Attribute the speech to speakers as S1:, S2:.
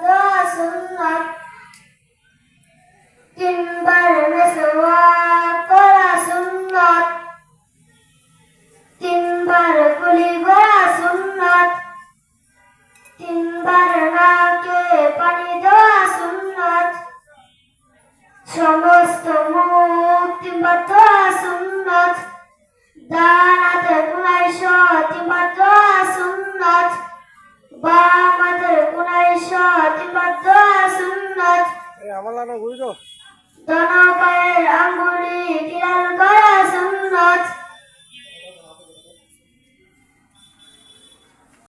S1: দোয়া সুন্নাত তিনবার মেসওয়াক করা সুন্নাত তিনবার কুলি করা সুন্নাত তিনবার নাকে পানি দেওয়া সুন্নাত সমস্ত মুখ তিনবার ধোয়া সুন্নাত ডান হাতের কোনায় তিনবার ধোয়া সুন্নাত বাম হাতের কোনায় তিনবার ধোয়া সুন্নাত দোনো পায়ের আঙ্গুলি